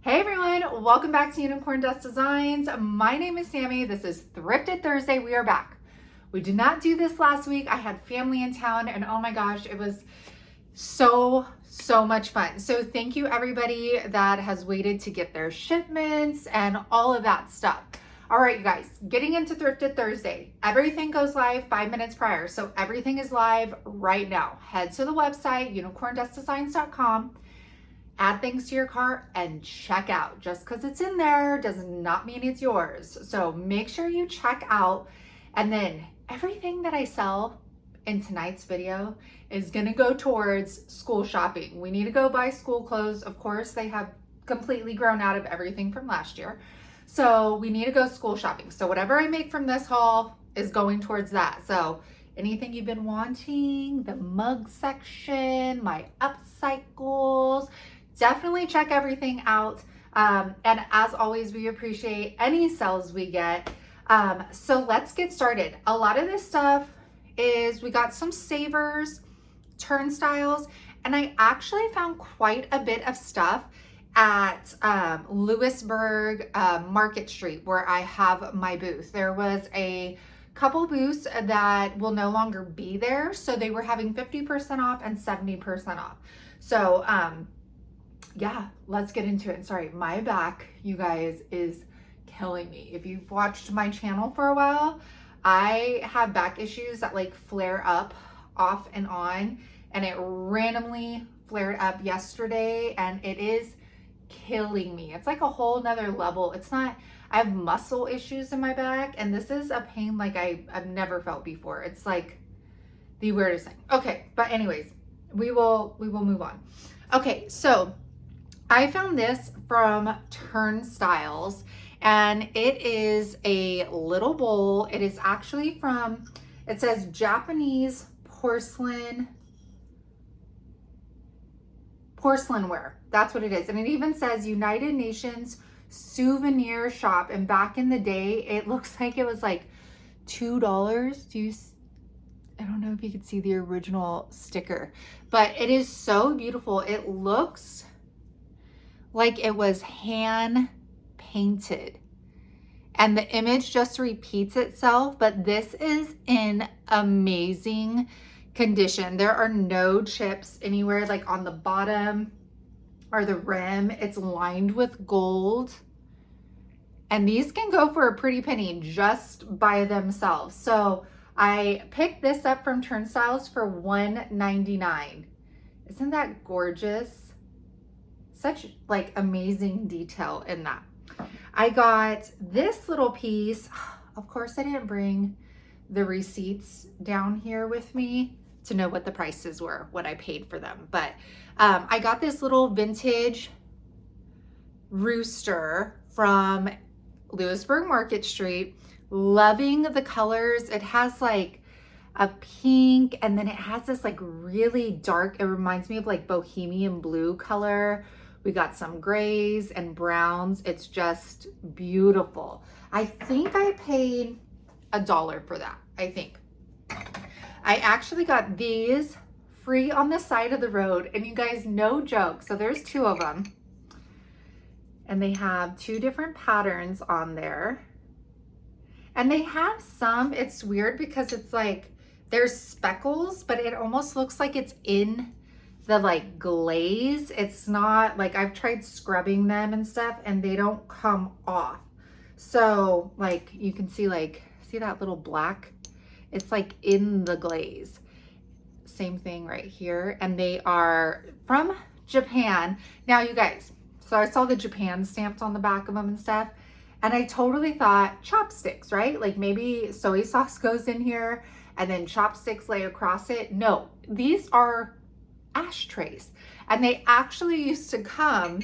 Hey everyone, welcome back to Unicorn Dust Designs. My name is Sammy. This is Thrifted Thursday. We are back. We did not do this last week. I had family in town and oh my gosh, it was so much fun. So thank you everybody that has waited to get their shipments and all of that stuff. All right, you guys, getting into Thrifted Thursday. Everything goes live 5 minutes prior. So everything is live right now. Head to the website, unicorndustdesigns.com. Add things to your cart and check out. Just because it's in there does not mean it's yours. So make sure you check out. And then everything that I sell in tonight's video is gonna go towards school shopping. We need to go buy school clothes. Of course, they have completely grown out of everything from last year. So we need to go school shopping. So whatever I make from this haul is going towards that. So anything you've been wanting, the mug section, my upcycles, definitely check everything out. And as always, we appreciate any sales we get. So let's get started. A lot of this stuff is, we got some savers, turnstiles, and I actually found quite a bit of stuff at Lewisburg Market Street where I have my booth. There was a couple booths that will no longer be there. So they were having 50% off and 70% off. So, yeah, let's get into it. Sorry, my back, you guys, is killing me. If you've watched my channel for a while, I have back issues that like flare up off and on, and it randomly flared up yesterday and it is killing me. It's like a whole nother level. It's not, I have muscle issues in my back and this is a pain like I've never felt before. It's like the weirdest thing. Okay, but anyways, we will move on. Okay, so I found this from Turnstiles and it is a little bowl. It is actually from, it says Japanese porcelainware. That's what it is. And it even says United Nations souvenir shop. And back in the day, it looks like it was like $2. I don't know if you could see the original sticker, but it is so beautiful. It looks like it was hand painted and the image just repeats itself, but this is in amazing condition. There are no chips anywhere, like on the bottom or the rim. It's lined with gold and these can go for a pretty penny just by themselves. So I picked this up from Turnstiles for $1.99. Isn't that gorgeous? Such like amazing detail in that. I got this little piece. Of course, I didn't bring the receipts down here with me to know what the prices were, what I paid for them. But I got this little vintage rooster from Lewisburg Market Street. Loving the colors. It has like a pink and then it has this like really dark, it reminds me of like bohemian blue color. We got some grays and browns. It's just beautiful. I think I paid $1 for that, I think. I actually got these free on the side of the road and you guys, no joke. So there's two of them and they have two different patterns on there. And they have some, it's weird because it's like, there's speckles, but it almost looks like it's in the like glaze. It's not like, I've tried scrubbing them and stuff and they don't come off. So like you can see, like, see that little black? It's like in the glaze. Same thing right here. And they are from Japan. Now you guys, so I saw the Japan stamped on the back of them and stuff. And I totally thought chopsticks, right? Like maybe soy sauce goes in here and then chopsticks lay across it. No, these are ashtrays. And they actually used to come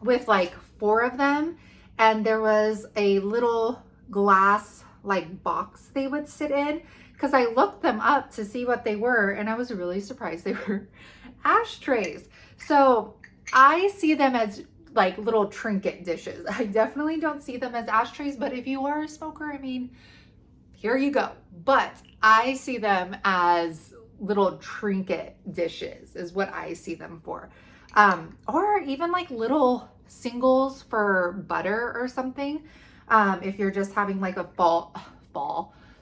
with like 4 of them. And there was a little glass like box they would sit in, because I looked them up to see what they were and I was really surprised they were ashtrays. So I see them as like little trinket dishes. I definitely don't see them as ashtrays, but if you are a smoker, I mean, here you go. But I see them as little trinket dishes is what I see them for. Or even like little singles for butter or something. If you're just having like a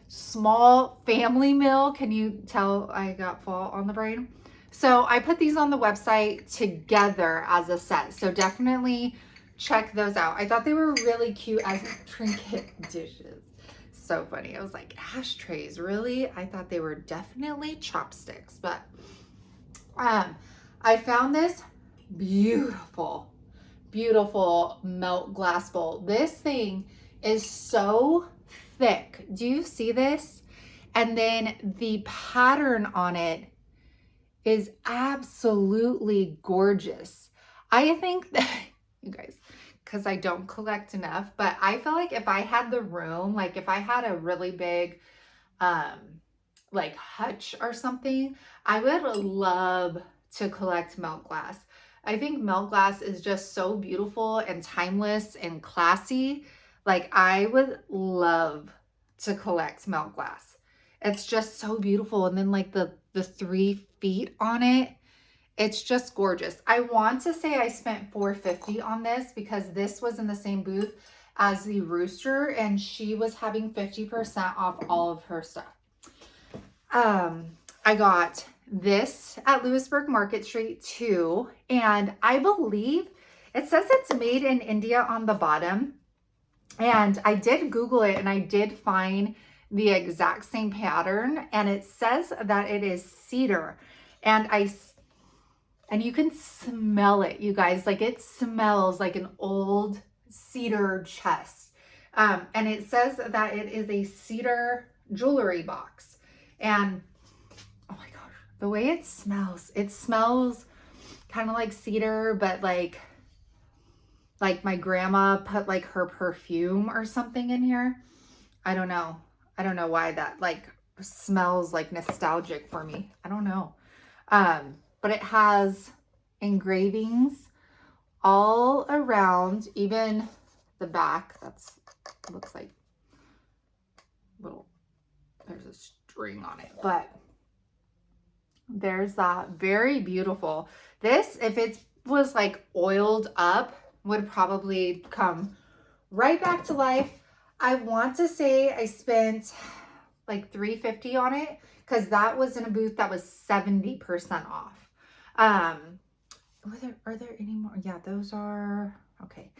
small family meal. Can you tell I got fall on the brain? So I put these on the website together as a set. So definitely check those out. I thought they were really cute as trinket dishes. So funny. I was like, ashtrays, really? I thought they were definitely chopsticks, but I found this beautiful, beautiful melt glass bowl. This thing is so thick. Do you see this? And then the pattern on it is absolutely gorgeous. I think that, you guys, because I don't collect enough, but I feel like if I had the room, like if I had a really big like hutch or something, I would love to collect melt glass. I think melt glass is just so beautiful and timeless and classy. Like I would love to collect melt glass. It's just so beautiful. And then like the 3 feet on it, it's just gorgeous. I want to say I spent $4.50 on this because this was in the same booth as the Rooster and she was having 50% off all of her stuff. I got this at Lewisburg Market Street too, and I believe it says it's made in India on the bottom. And I did Google it and I did find the exact same pattern, and it says that it is cedar, and you can smell it, you guys. Like it smells like an old cedar chest. And it says that it is a cedar jewelry box. And oh my gosh, the way it smells kind of like cedar, but like my grandma put like her perfume or something in here. I don't know why that like smells like nostalgic for me. I don't know. But it has engravings all around, even the back. Looks like there's a string on it, but there's that. Very beautiful. This, if it was like oiled up, would probably come right back to life. I want to say I spent like $3.50 on it because that was in a booth that was 70% off. Are there any more? Yeah, those are okay.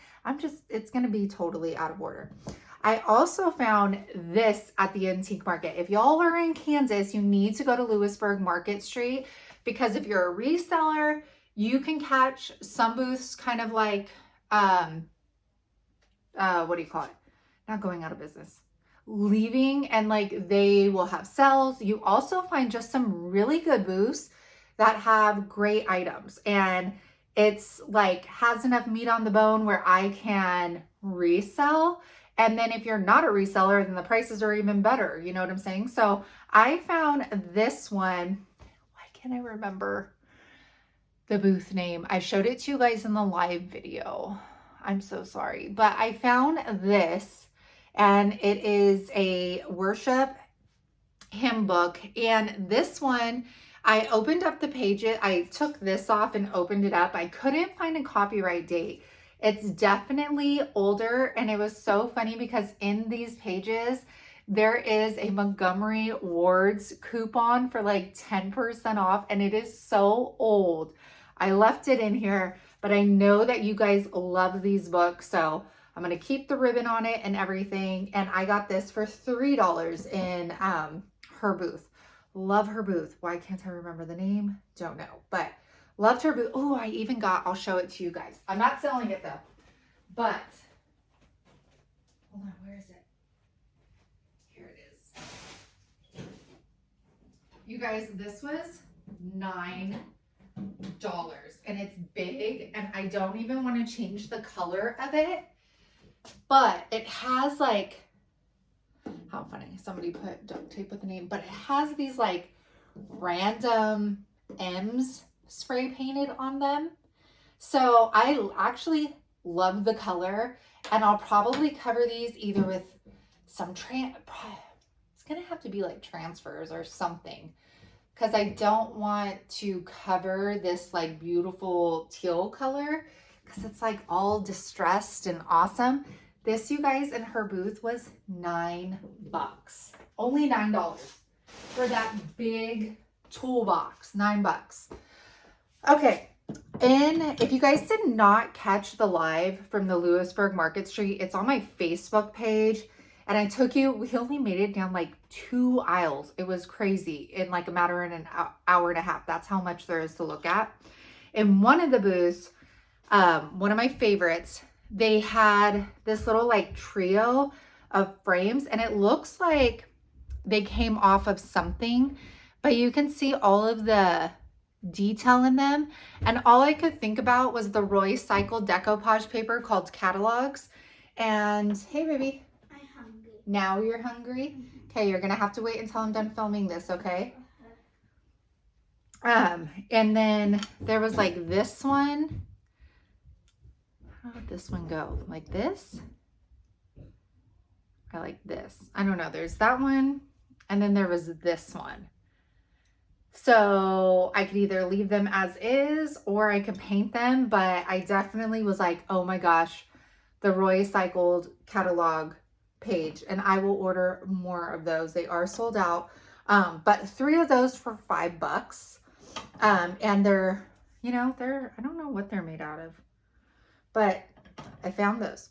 It's gonna be totally out of order. I also found this at the antique market. If y'all are in Kansas, you need to go to Lewisburg Market Street, because if you're a reseller, you can catch some booths kind of like, what do you call it? Not going out of business, leaving, and like they will have sales. You also find just some really good booths that have great items, and it's like has enough meat on the bone where I can resell. And then if you're not a reseller, then the prices are even better. You know what I'm saying? So I found this one. Why can't I remember the booth name? I showed it to you guys in the live video. I'm so sorry. But I found this, and it is a worship hymn book. And this one, I opened up the pages. I took this off and opened it up. I couldn't find a copyright date. It's definitely older, and it was so funny because in these pages, there is a Montgomery Ward's coupon for like 10% off, and it is so old. I left it in here, but I know that you guys love these books, so I'm going to keep the ribbon on it and everything. And I got this for $3 in her booth. Love her booth. Why can't I remember the name? Don't know, but loved her booth. Oh, I even got, I'll show it to you guys. I'm not selling it though, but hold on, where is it? Here it is. You guys, this was $9 and it's big, and I don't even want to change the color of it, but it has like, how funny, somebody put duct tape with the name, but it has these like random M's spray painted on them. So I actually love the color, and I'll probably cover these either with some it's gonna have to be like transfers or something, because I don't want to cover this like beautiful teal color because it's like all distressed and awesome. This, you guys, in her booth was $9. Only $9 for that big toolbox. $9. Okay. And if you guys did not catch the live from the Lewisburg Market Street, it's on my Facebook page. And I took you, we only made it down like 2 aisles. It was crazy in like a matter of an hour and a half. That's how much there is to look at. In one of the booths, one of my favorites, they had this little like trio of frames, and it looks like they came off of something, but you can see all of the detail in them. And all I could think about was the ROCYCLE decoupage paper called Catalogs. And hey, baby. I'm hungry. Now you're hungry? Okay, you're gonna have to wait until I'm done filming this, okay? And then there was like this one. How did this one go? Like this? Or like this? I don't know. There's that one. And then there was this one. So I could either leave them as is or I could paint them, but I definitely was like, oh my gosh, the ROCYCLE catalog page, and I will order more of those. They are sold out. But 3 of those for $5. And they're, you know, I don't know what they're made out of, but I found those.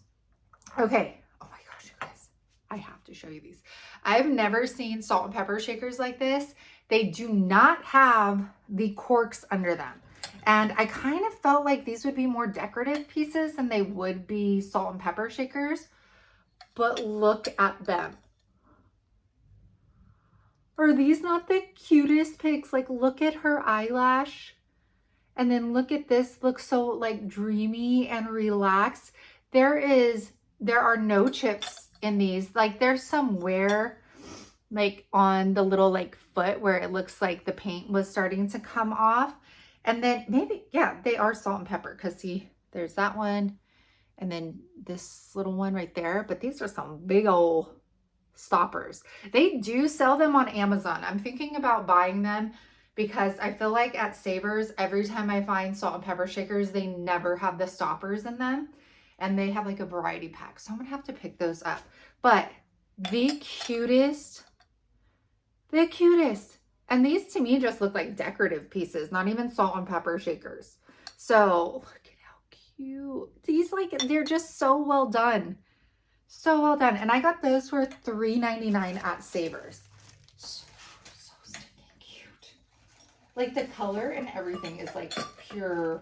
Okay. Oh my gosh, you guys, I have to show you these. I've never seen salt and pepper shakers like this. They do not have the corks under them. And I kind of felt like these would be more decorative pieces than they would be salt and pepper shakers. But look at them. Are these not the cutest pics? Like, look at her eyelash. And then look at this. Looks so like dreamy and relaxed. There are no chips in these. Like, there's some wear like on the little like foot where it looks like the paint was starting to come off. And then maybe, yeah, they are salt and pepper, because see, there's that one and then this little one right there. But these are some big old stoppers. They do sell them on Amazon. I'm thinking about buying them because I feel like at Savers, every time I find salt and pepper shakers, they never have the stoppers in them, and they have like a variety pack. So I'm gonna have to pick those up. But the cutest. And these to me just look like decorative pieces, not even salt and pepper shakers. So look at how cute. These, like, they're just so well done. So well done. And I got those for $3.99 at Savers. So stinking cute. Like, the color and everything is like pure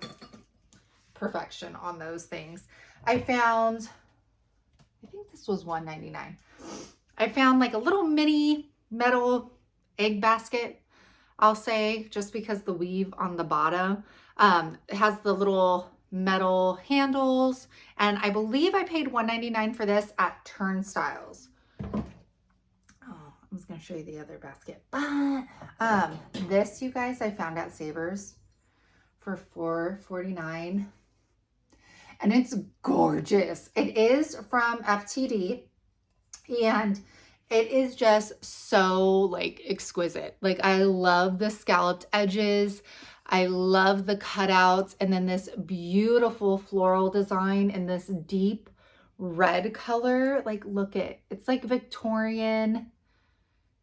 perfection on those things. I found, I think this was $1.99. I found like a little mini metal egg basket, I'll say, just because the weave on the bottom it has the little metal handles, and I believe I paid $1.99 for this at Turnstiles. Oh, I was gonna show you the other basket, but this, you guys, I found at Savers for $4.49, and it's gorgeous. It is from FTD, and it is just so like exquisite. Like, I love the scalloped edges. I love the cutouts, and then this beautiful floral design in this deep red color. Like, look at, it's like Victorian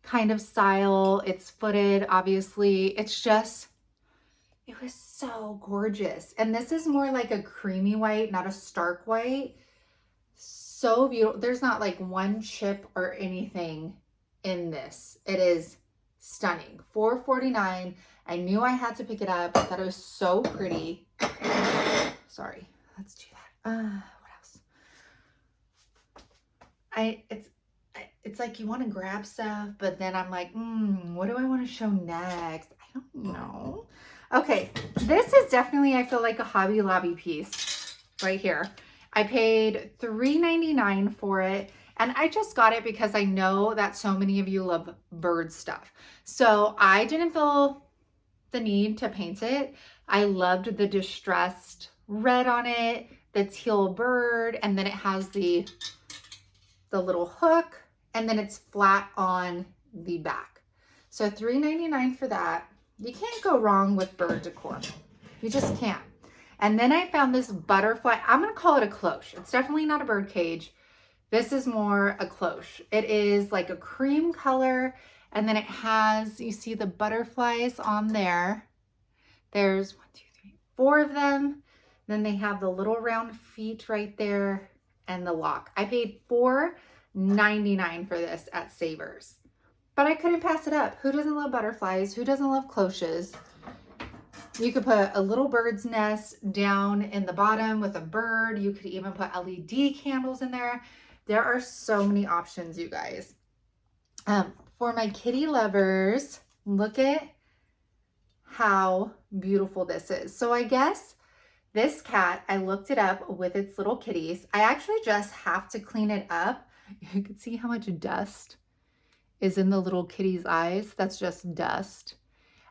kind of style. It's footed, obviously. It's just, it was so gorgeous. And this is more like a creamy white, not a stark white. So beautiful. There's not like one chip or anything in this. It is stunning. $4.49. I knew I had to pick it up. I thought it was so pretty. Sorry. Let's do that. What else? It's like you want to grab stuff, but then I'm like, what do I want to show next? I don't know. Okay. This is definitely, I feel like, a Hobby Lobby piece right here. I paid $3.99 for it, and I just got it because I know that so many of you love bird stuff. So I didn't feel the need to paint it. I loved the distressed red on it, the teal bird, and then it has the little hook, and then it's flat on the back. So $3.99 for that. You can't go wrong with bird decor. You just can't. And then I found this butterfly. I'm going to call it a cloche. It's definitely not a bird cage. This is more a cloche. It is like a cream color. And then it has, you see the butterflies on there. There's 1, 2, 3, 4 of them. Then they have the little round feet right there and the lock. I paid $4.99 for this at Savers. But I couldn't pass it up. Who doesn't love butterflies? Who doesn't love cloches? You could put a little bird's nest down in the bottom with a bird. You could even put LED candles in there. There are so many options, you guys. For my kitty lovers, look at how beautiful this is. So I guess this cat, I looked it up with its little kitties. I actually just have to clean it up. You can see how much dust is in the little kitty's eyes. That's just dust.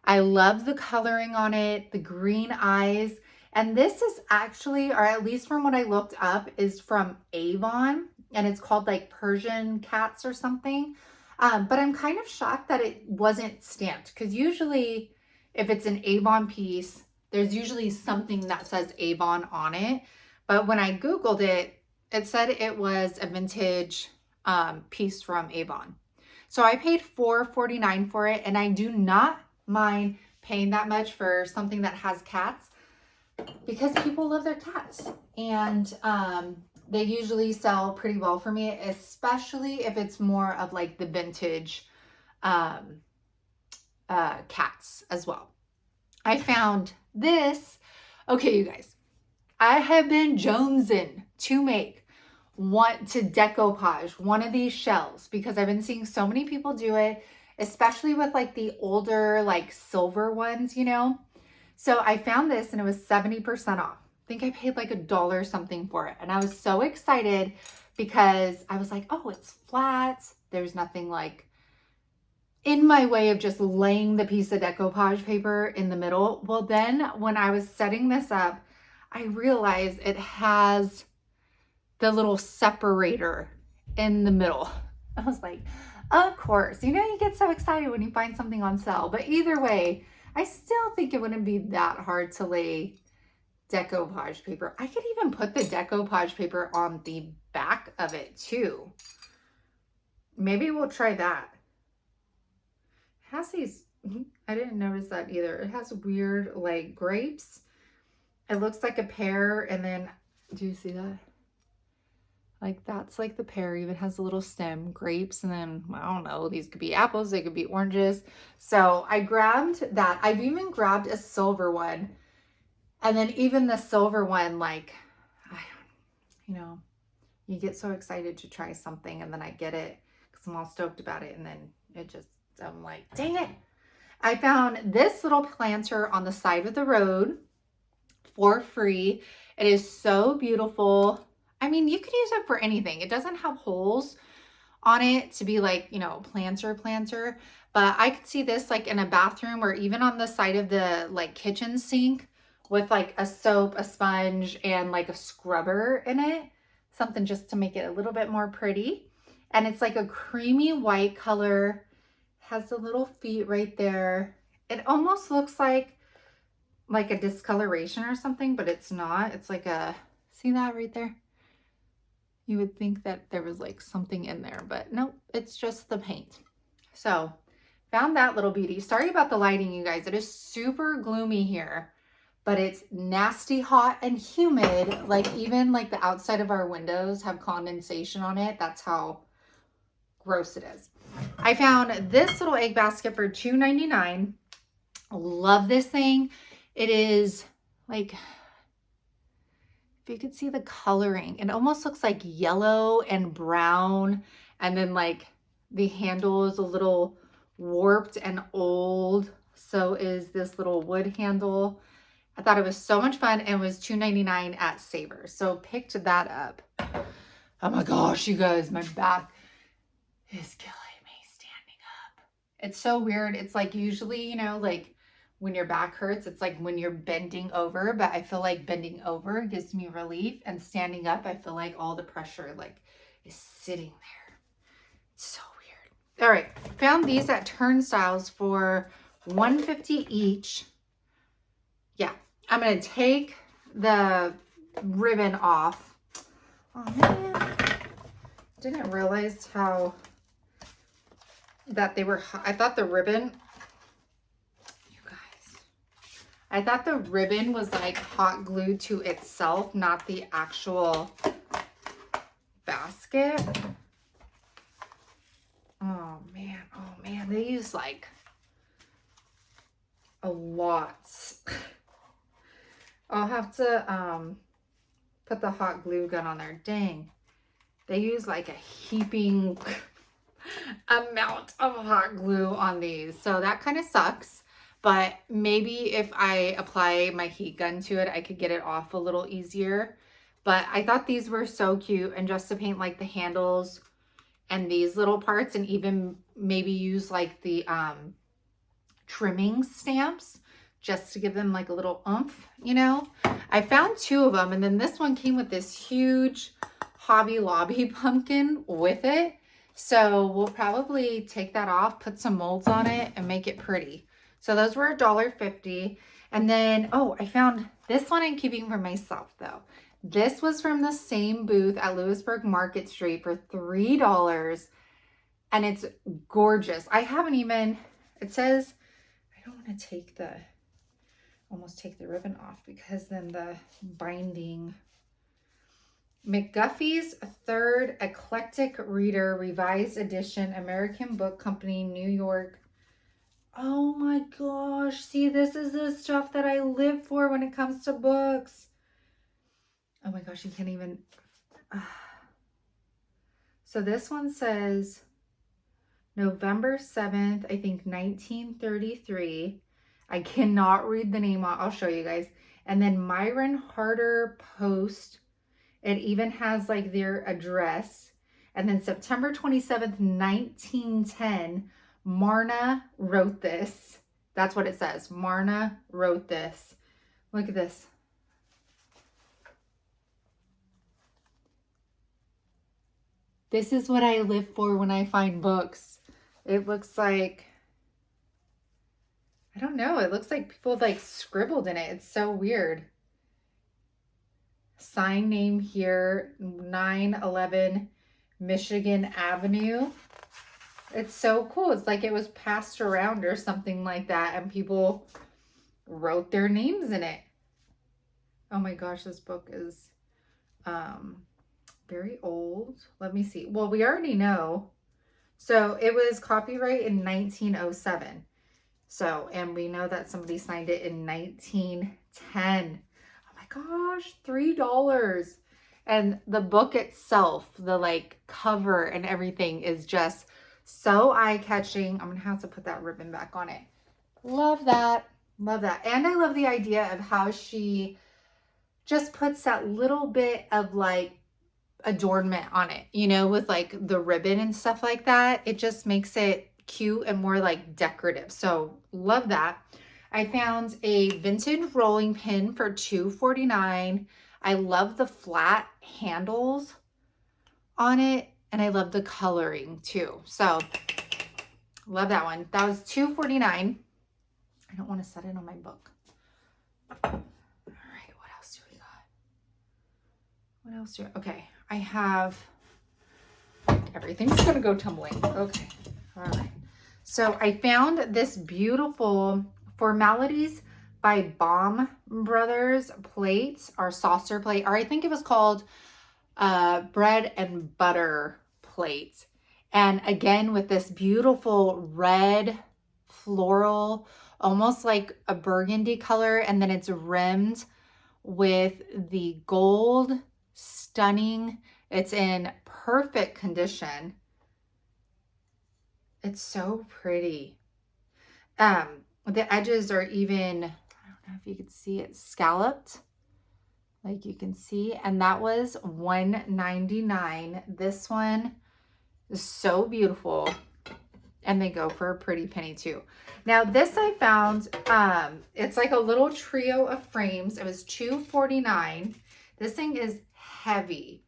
I love the coloring on it, the green eyes. And this is actually, or at least from what I looked up, is from Avon. And it's called like Persian Cats or something. But I'm kind of shocked that it wasn't stamped. Because usually if it's an Avon piece, there's usually something that says Avon on it. But when I Googled it, it said it was a vintage piece from Avon. So I paid $4.49 for it. And I do not mind paying that much for something that has cats because people love their cats, and they usually sell pretty well for me, especially if it's more of like the vintage cats as well. I found this. Okay, you guys, I have been jonesing to decoupage one of these shells because I've been seeing so many people do it, especially with like the older, like silver ones, you know? So I found this and it was 70% off. I think I paid like $1 something for it. And I was so excited because I was like, oh, it's flat. There's nothing like in my way of just laying the piece of decoupage paper in the middle. Well, then when I was setting this up, I realized it has the little separator in the middle. I was like, of course, you know, you get so excited when you find something on sale. But either way, I still think it wouldn't be that hard to lay decoupage paper. I could even put the decoupage paper on the back of it too. Maybe we'll try that. It has these, I didn't notice that either. It has weird like grapes. It looks like a pear, and then, do you see that? Like that's like the pear, even has a little stem, grapes, and then I don't know, these could be apples, they could be oranges. So I grabbed that. I've even grabbed a silver one, and then even the silver one, like, you know, you get so excited to try something, and then I get it because I'm all stoked about it, and then it just, I'm like, dang it. I found this little planter on the side of the road for free. It is so beautiful. I mean, you could use it for anything. It doesn't have holes on it to be like, you know, planter, but I could see this like in a bathroom or even on the side of the like kitchen sink with like a soap, a sponge, and like a scrubber in it. Something just to make it a little bit more pretty. And it's like a creamy white color, has the little feet right there. It almost looks like a discoloration or something, but it's not. It's like a, see that right there? You would think that there was like something in there, but nope, it's just the paint. So found that little beauty. Sorry about the lighting, you guys. It is super gloomy here, but it's nasty hot and humid. Like even like the outside of our windows have condensation on it. That's how gross it is. I found this little egg basket for $2.99. Love this thing. It is like, you could see the coloring, it almost looks like yellow and brown, and then like the handle is a little warped and old. So is this little wood handle. I thought it was so much fun, and it was $2.99 at Savers, so picked that up. Oh my gosh, you guys, my back is killing me standing up. It's so weird. It's like usually, you know, like when your back hurts, it's like when you're bending over, but I feel like bending over gives me relief, and standing up, I feel like all the pressure like is sitting there. It's so weird. All right, found these at Turnstiles for $1.50 each. Yeah, I'm gonna take the ribbon off. Oh man, didn't realize how that they were, I thought the ribbon, you guys, I thought the ribbon was like hot glued to itself, not the actual basket. Oh man, they use like a lot. I'll have to put the hot glue gun on there. Dang, they use like a heaping amount of hot glue on these, so that kind of sucks. But maybe if I apply my heat gun to it, I could get it off a little easier. But I thought these were so cute, and just to paint like the handles and these little parts, and even maybe use like the trimming stamps just to give them like a little oomph, you know. I found 2 of them, and then this one came with this huge Hobby Lobby pumpkin with it. So we'll probably take that off, put some molds on it, and make it pretty. So those were $1.50. And then, oh, I found this one I'm keeping for myself though. This was from the same booth at Lewisburg Market Street for $3. And it's gorgeous. I haven't even, it says, I don't want to take the, almost take the ribbon off because then the binding. McGuffey's Third Eclectic Reader Revised Edition, American Book Company, New York. Oh my gosh. See, this is the stuff that I live for when it comes to books. Oh my gosh, you can't even. So this one says November 7th, I think 1933. I cannot read the name. I'll show you guys. And then Myron Harder Post. It even has like their address. And then September 27th, 1910, Marna wrote this. That's what it says. Marna wrote this. Look at this. This is what I live for when I find books. It looks like, I don't know. It looks like people like scribbled in it. It's so weird. Sign name here, 911 Michigan Avenue. It's so cool. It's like it was passed around or something like that, and people wrote their names in it. Oh my gosh, this book is very old. Let me see. Well, we already know. So it was copyright in 1907. So, and we know that somebody signed it in 1910. Gosh, $3. And the book itself, the like cover and everything is just so eye-catching. I'm gonna have to put that ribbon back on it. Love that. Love that. And I love the idea of how she just puts that little bit of like adornment on it, you know, with like the ribbon and stuff like that. It just makes it cute and more like decorative. So love that. I found a vintage rolling pin for $2.49. I love the flat handles on it, and I love the coloring too. So love that one. That was $2.49. I don't want to set it on my book. All right, what else do we got? What else do we, okay, I have, everything's gonna go tumbling. Okay, all right. So I found this beautiful Formalities by Baum Brothers plate, or saucer plate, or I think it was called bread and butter plate. And again, with this beautiful red floral, almost like a burgundy color, and then it's rimmed with the gold. Stunning. It's in perfect condition. It's so pretty. The edges are even, I don't know if you could see it, scalloped, like you can see, and that was $1.99. This one is so beautiful, and they go for a pretty penny too. Now this I found, it's like a little trio of frames. It was $2.49. This thing is heavy,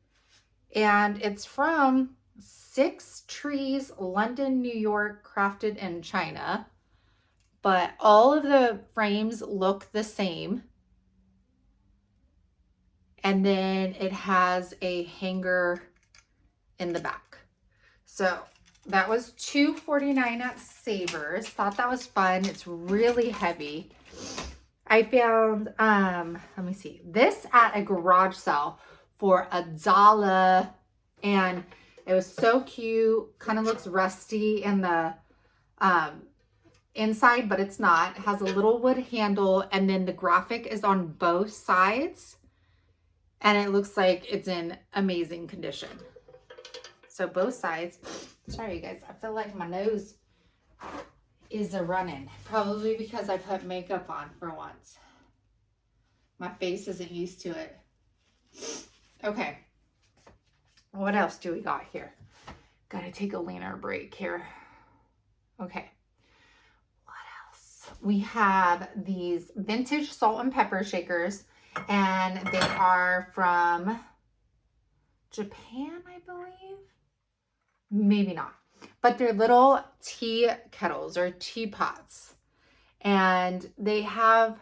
and it's from 6 Trees, London, New York, crafted in China. But all of the frames look the same. And then it has a hanger in the back. So that was $2.49 at Savers. Thought that was fun. It's really heavy. I found, let me see, this at a garage sale for $1. And it was so cute. Kind of looks rusty in the inside, but it's not. It has a little wood handle, and then the graphic is on both sides. And it looks like it's in amazing condition. So both sides. Sorry, you guys. I feel like my nose is running. Probably because I put makeup on for once. My face isn't used to it. Okay. What else do we got here? Gotta take a leaner break here. Okay. What else? We have these vintage salt and pepper shakers. And they are from Japan, I believe. Maybe not. But they're little tea kettles or teapots. And they have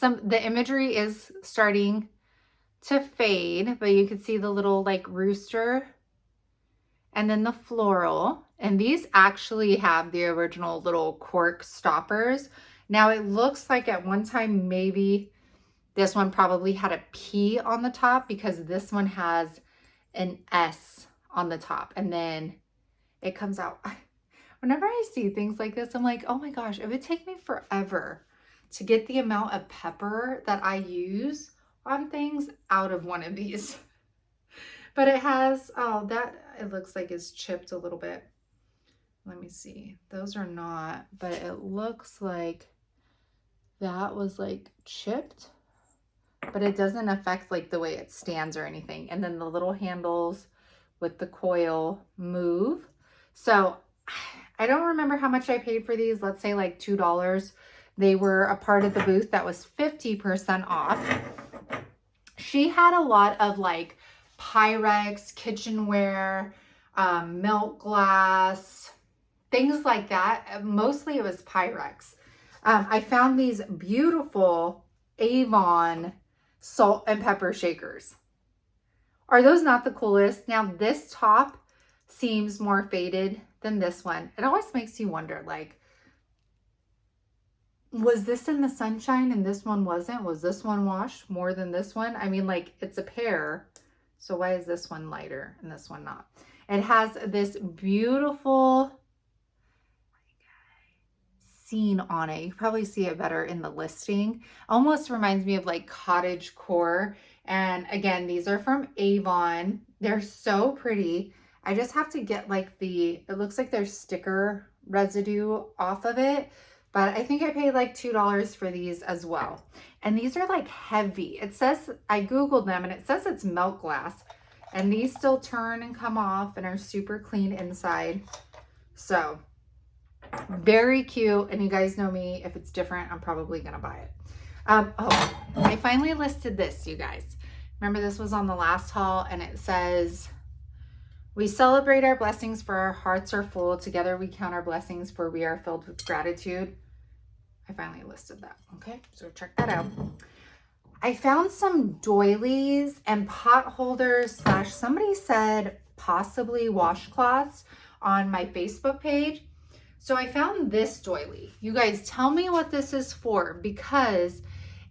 the imagery is starting to fade, but you can see the little like rooster and then the floral. And these actually have the original little cork stoppers. Now it looks like at one time maybe this one probably had a P on the top because this one has an S on the top. And then it comes out. Whenever I see things like this, I'm like, oh my gosh, it would take me forever to get the amount of pepper that I use on things out of one of these. But it has, oh, that it looks like it's chipped a little bit. Let me see. Those are not, but it looks like that was like chipped. But it doesn't affect like the way it stands or anything. And then the little handles with the coil move. So I don't remember how much I paid for these. Let's say like $2. They were a part of the booth that was 50% off. She had a lot of like Pyrex, kitchenware, milk glass, things like that. Mostly it was Pyrex. I found these beautiful Avon salt and pepper shakers. Are those not the coolest? Now this top seems more faded than this one. It always makes you wonder, like, was this in the sunshine and this one wasn't? Was this one washed more than this one? I mean, like, it's a pair. So why is this one lighter and this one not? It has this beautiful scene on it. You probably see it better in the listing. Almost reminds me of like cottage core. And again, these are from Avon. They're so pretty. I just have to get like it looks like there's sticker residue off of it. But I think I paid like $2 for these as well. And these are like heavy. It says, I Googled them and it says it's milk glass. And these still turn and come off and are super clean inside. So very cute. And you guys know me, if it's different, I'm probably gonna buy it. Oh, I finally listed this, you guys. Remember this was on the last haul and it says, we celebrate our blessings for our hearts are full. Together we count our blessings for we are filled with gratitude. I finally listed that. Okay, so check that out. I found some doilies and pot holders / somebody said possibly washcloths on my Facebook page. So I found this doily. You guys tell me what this is for, because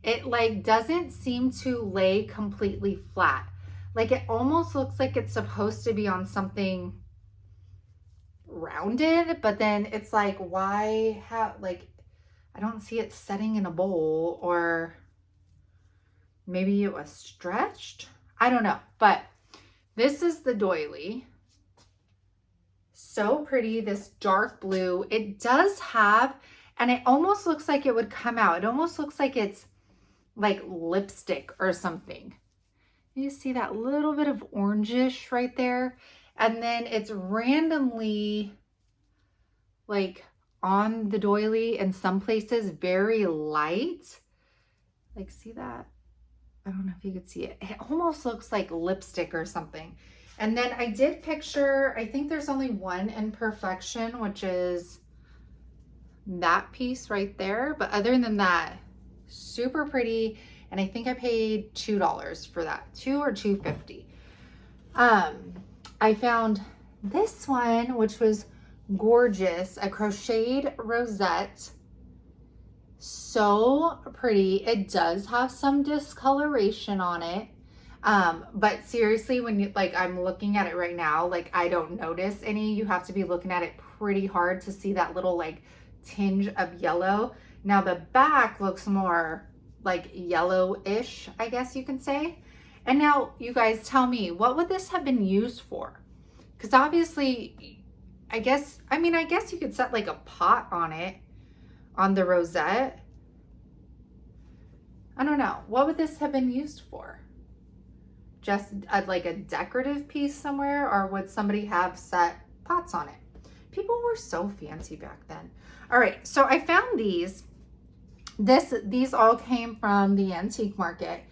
it like doesn't seem to lay completely flat. Like it almost looks like it's supposed to be on something rounded, but then it's like, why have, like, I don't see it setting in a bowl, or maybe it was stretched. I don't know, but this is the doily. So pretty, this dark blue. It does have, and it almost looks like it would come out. It almost looks like it's like lipstick or something. You see that little bit of orangish right there? And then it's randomly like on the doily in some places, very light. Like, see that? I don't know if you could see it. It almost looks like lipstick or something. And then I did picture, I think there's only one imperfection, which is that piece right there. But other than that, super pretty. And I think I paid $2 for that, $2 or $2.50. I found this one, which was gorgeous, a crocheted rosette. So pretty. It does have some discoloration on it. But seriously, when you, like, I'm looking at it right now, like, I don't notice any. You have to be looking at it pretty hard to see that little like tinge of yellow. Now the back looks more like yellowish, I guess you can say. And now you guys tell me, what would this have been used for? Because obviously, I guess you could set like a pot on it, on the rosette. I don't know. What would this have been used for? Just like a decorative piece somewhere, or would somebody have set pots on it? People were so fancy back then. All right, so I found these. These all came from the antique market,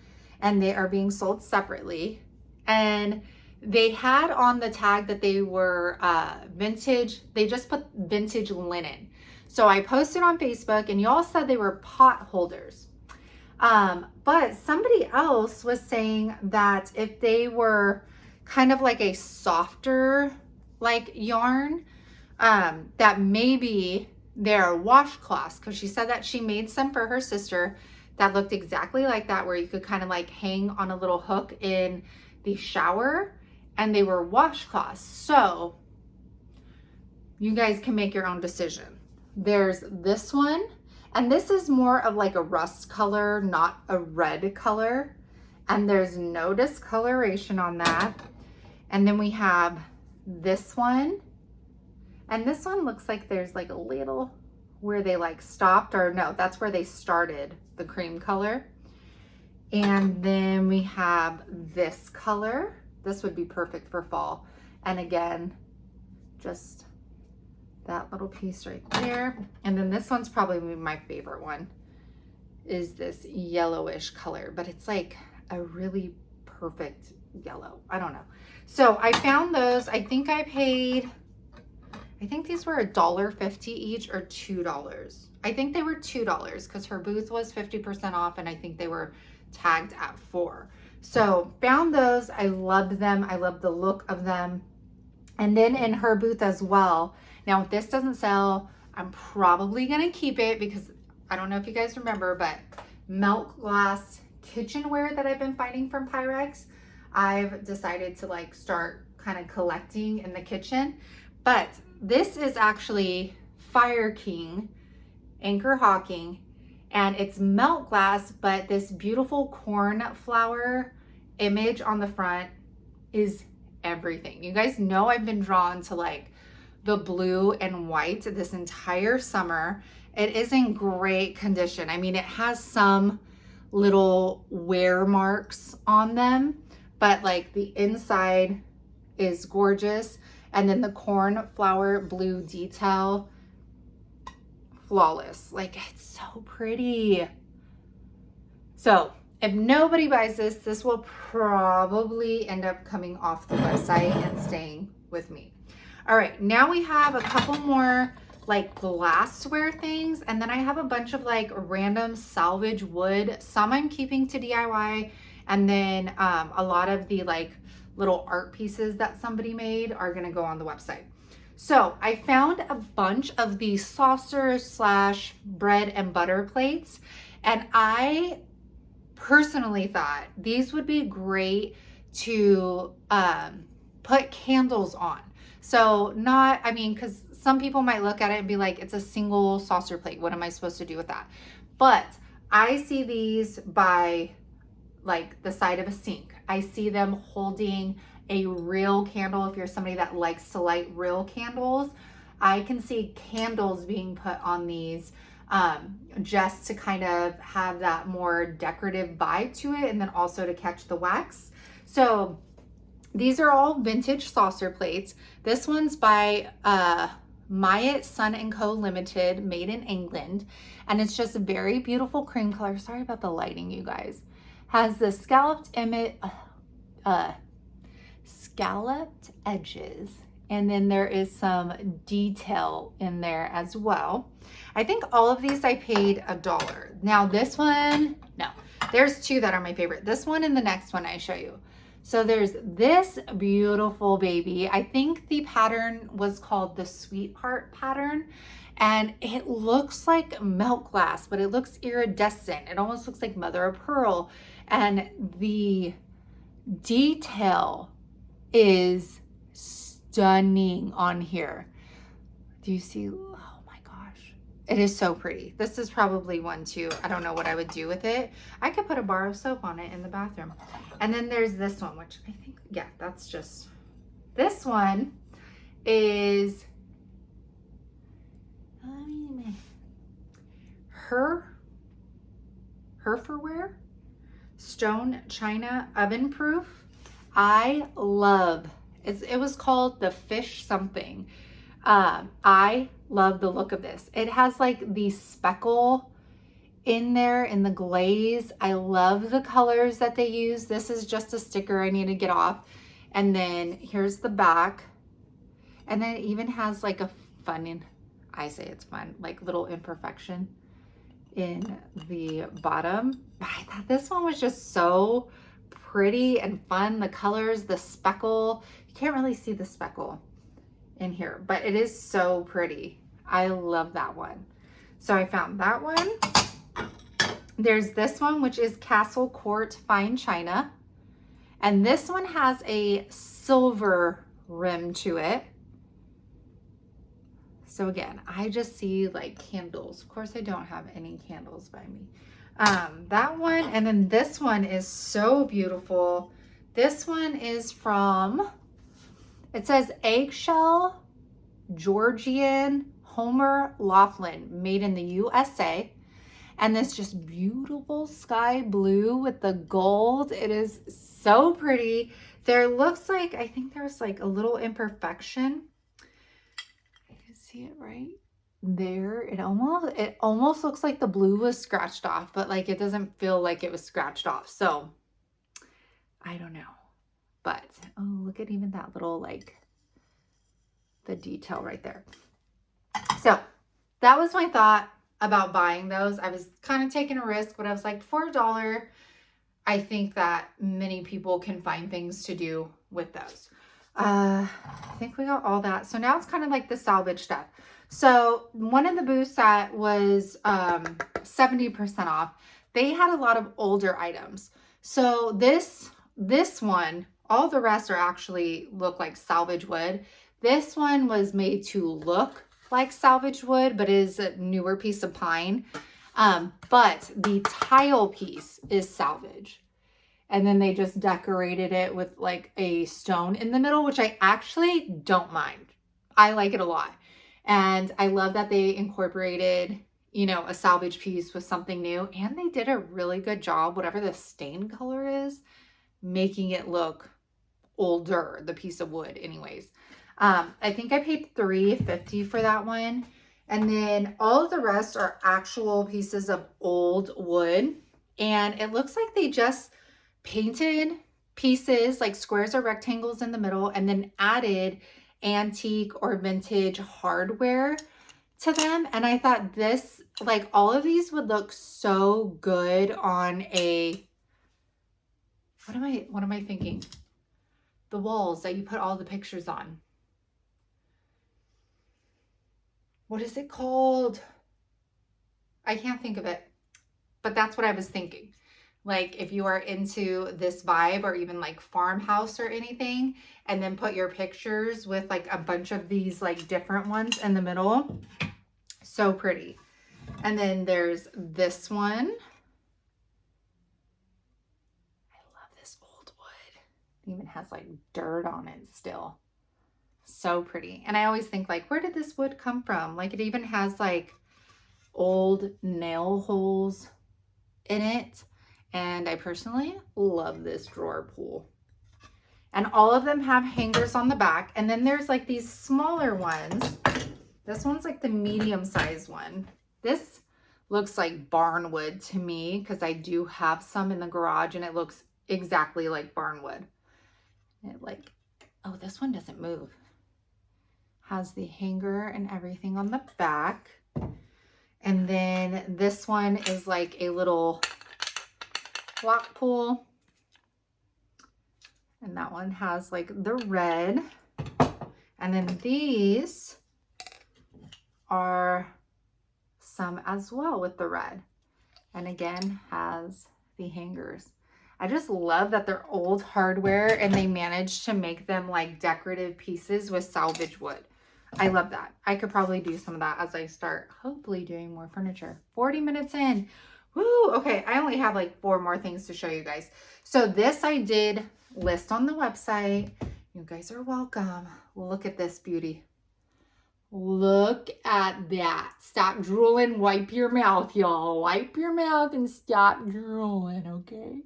and they are being sold separately. And they had on the tag that they were vintage. They just put vintage linen. So I posted on Facebook, and y'all said they were pot holders. But somebody else was saying that if they were kind of like a softer like yarn, that maybe they're washcloths, because she said that she made some for her sister that looked exactly like that, where you could kind of like hang on a little hook in the shower, and they were washcloths. So you guys can make your own decision. There's this one, and this is more of like a rust color, not a red color. And there's no discoloration on that. And then we have this one. And this one looks like there's like a little where they like stopped, or no, that's where they started the cream color. And then we have this color. This would be perfect for fall. And again, just that little piece right there. And then this one's probably my favorite one, is this yellowish color, but it's like a really perfect yellow. I don't know. So I found those. I think these were $1.50 each, or $2. I think they were $2 because her booth was 50% off, and I think they were tagged at $4. So found those. I loved them. I loved the look of them. And then in her booth as well. Now, if this doesn't sell, I'm probably going to keep it, because I don't know if you guys remember, but melt glass kitchenware that I've been finding from Pyrex, I've decided to like start kind of collecting in the kitchen. But this is actually Fire King Anchor Hawking, and it's melt glass, but this beautiful cornflower image on the front is everything. You guys know I've been drawn to like the blue and white this entire summer. It is in great condition. I mean, it has some little wear marks on them, but like the inside is gorgeous. And then the cornflower blue detail, flawless. Like, it's so pretty. So if nobody buys this, this will probably end up coming off the website and staying with me. All right, now we have a couple more like glassware things, and then I have a bunch of like random salvage wood. Some I'm keeping to DIY, and then a lot of the like little art pieces that somebody made are gonna go on the website. So I found a bunch of these saucers / bread and butter plates, and I personally thought these would be great to put candles on. So not, I mean, because some people might look at it and be like, it's a single saucer plate. What am I supposed to do with that? But I see these by like the side of a sink. I see them holding a real candle. If you're somebody that likes to light real candles, I can see candles being put on these just to kind of have that more decorative vibe to it, and then also to catch the wax. So these are all vintage saucer plates. This one's by Myatt Son & Co. Limited, made in England. And it's just a very beautiful cream color. Sorry about the lighting, you guys. Has the scalloped edges. And then there is some detail in there as well. I think all of these I paid $1. Now this one, no. There's two that are my favorite. This one and the next one I show you. So there's this beautiful baby. I think the pattern was called the Sweetheart pattern. And it looks like milk glass, but it looks iridescent. It almost looks like mother of pearl. And the detail is stunning on here. Do you see? Oh my gosh. It is so pretty. This is probably one too. I don't know what I would do with it. I could put a bar of soap on it in the bathroom. And then there's this one, which I think, yeah, that's just, this one is Herferware stone china oven proof. I love it. It was called the fish something. I love the look of this. It has like the speckle in there in the glaze. I love the colors that they use. This is just a sticker I need to get off. And then here's the back. And then it even has like a fun, I say it's fun, like little imperfection in the bottom. But I thought this one was just so pretty and fun. The colors, the speckle, you can't really see the speckle in here, but it is so pretty. I love that one. So I found that one. There's this one, which is Castle Court Fine China. And this one has a silver rim to it. So again, I just see like candles. Of course, I don't have any candles by me. That one, and then this one is so beautiful. This one is from, it says Eggshell Georgian Homer Laughlin, made in the USA. And this just beautiful sky blue with the gold. It is so pretty. There looks like, I think there's like a little imperfection. You can see it right there. It almost looks like the blue was scratched off, but like it doesn't feel like it was scratched off. So I don't know. But oh, look at even that little like the detail right there. So that was my thought about buying those. I was kind of taking a risk, but I was like, for $1, I think that many people can find things to do with those. I think we got all that. So now it's kind of like the salvage stuff. So one of the booths that was 70% off, they had a lot of older items. So this one, all the rest are actually look like salvage wood. This one was made to look like salvage wood, but is a newer piece of pine. But the tile piece is salvage. And then they just decorated it with like a stone in the middle, which I actually don't mind. I like it a lot. And I love that they incorporated, you know, a salvage piece with something new. And they did a really good job, whatever the stain color is, making it look older, the piece of wood anyways. I think I paid $3.50 for that one. And then all of the rest are actual pieces of old wood. And it looks like they just painted pieces like squares or rectangles in the middle and then added antique or vintage hardware to them. And I thought this, like all of these would look so good on a, what am I thinking? The walls that you put all the pictures on. What is it called? I can't think of it, but that's what I was thinking. Like if you are into this vibe or even like farmhouse or anything, and then put your pictures with like a bunch of these like different ones in the middle. So pretty. And then there's this one. I love this old wood. It even has like dirt on it still. So pretty. And I always think like, where did this wood come from? Like it even has like old nail holes in it. And I personally love this drawer pull. And all of them have hangers on the back. And then there's like these smaller ones. This one's like the medium size one. This looks like barn wood to me because I do have some in the garage and it looks exactly like barn wood. It like, oh, this one doesn't move. Has the hanger and everything on the back. And then this one is like a little Blackpool. And that one has like the red. And then these are some as well with the red. And again, has the hangers. I just love that they're old hardware and they managed to make them like decorative pieces with salvage wood. I love that. I could probably do some of that as I start hopefully doing more furniture. 40 minutes in. Woo! Okay, I only have like 4 more things to show you guys. So this I did list on the website. You guys are welcome. Look at this beauty. Look at that. Stop drooling. Wipe your mouth, y'all. Wipe your mouth and stop drooling, okay?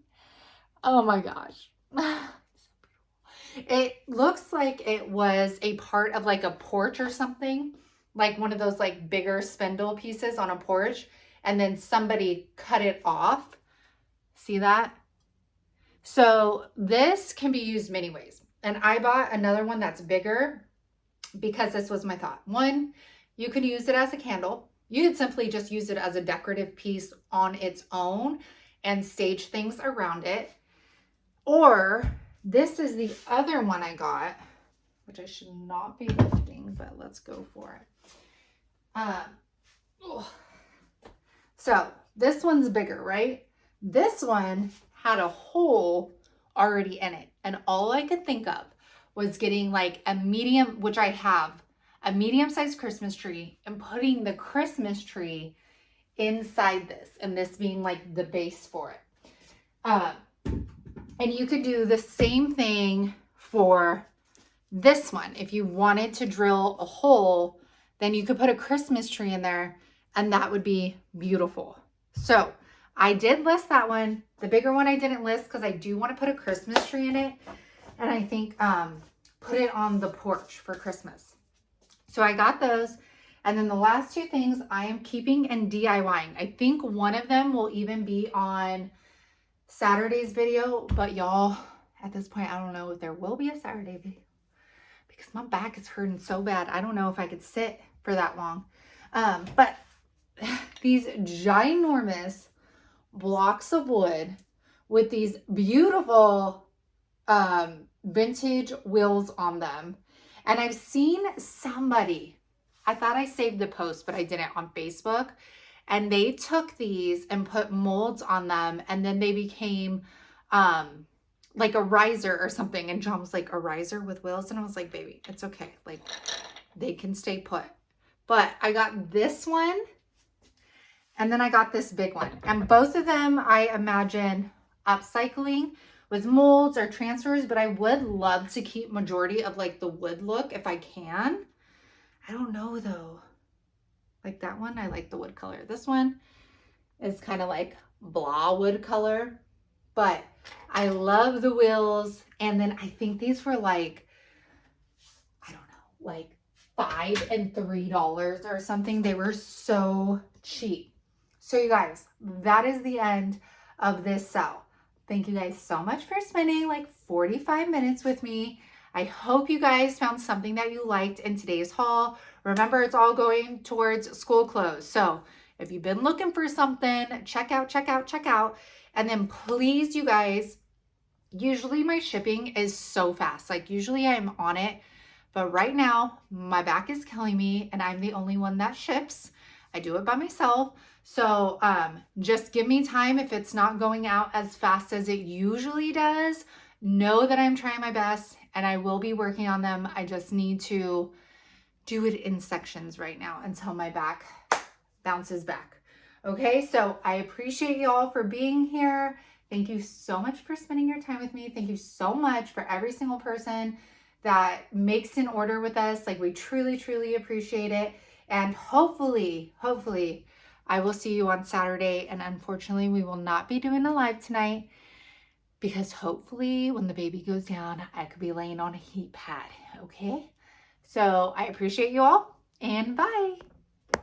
Oh my gosh. It looks like it was a part of like a porch or something. Like one of those like bigger spindle pieces on a porch. And then somebody cut it off. See that? So this can be used many ways. And I bought another one that's bigger because this was my thought. One, you could use it as a candle. You could simply just use it as a decorative piece on its own and stage things around it. Or this is the other one I got, which I should not be lifting, but let's go for it. So this one's bigger, right? This one had a hole already in it. And all I could think of was getting like a medium, which I have, a medium-sized Christmas tree and putting the Christmas tree inside this, and this being like the base for it. And you could do the same thing for this one. If you wanted to drill a hole, then you could put a Christmas tree in there and that would be beautiful. So I did list that one. The bigger one I didn't list because I do want to put a Christmas tree in it. And I think put it on the porch for Christmas. So I got those. And then the last 2 things I am keeping and DIYing. I think one of them will even be on Saturday's video, but y'all, at this point, I don't know if there will be a Saturday video because my back is hurting so bad. I don't know if I could sit for that long. But these ginormous blocks of wood with these beautiful vintage wheels on them. And I've seen somebody, I thought I saved the post, but I didn't, on Facebook. And they took these and put molds on them. And then they became like a riser or something. And John was like, a riser with wheels? And I was like, baby, it's okay. Like, they can stay put. But I got this one. And then I got this big one. And both of them, I imagine upcycling with molds or transfers. But I would love to keep majority of like the wood look if I can. I don't know though. Like that one, I like the wood color. This one is kind of like blah wood color, but I love the wheels. And then I think these were like, I don't know, like $5 and $3 or something. They were so cheap. So you guys, that is the end of this sale. Thank you guys so much for spending like 45 minutes with me. I hope you guys found something that you liked in today's haul. Remember, it's all going towards school clothes. So if you've been looking for something, check out. And then please, you guys, usually my shipping is so fast. Like usually I'm on it, but right now my back is killing me and I'm the only one that ships. I do it by myself. So just give me time if it's not going out as fast as it usually does. Know that I'm trying my best and I will be working on them. I just need to do it in sections right now until my back bounces back. Okay, so I appreciate y'all for being here. Thank you so much for spending your time with me. Thank you so much for every single person that makes an order with us. Like we truly, truly appreciate it. And hopefully, I will see you on Saturday. And unfortunately, we will not be doing a live tonight because hopefully when the baby goes down, I could be laying on a heat pad. Okay, so I appreciate you all and bye.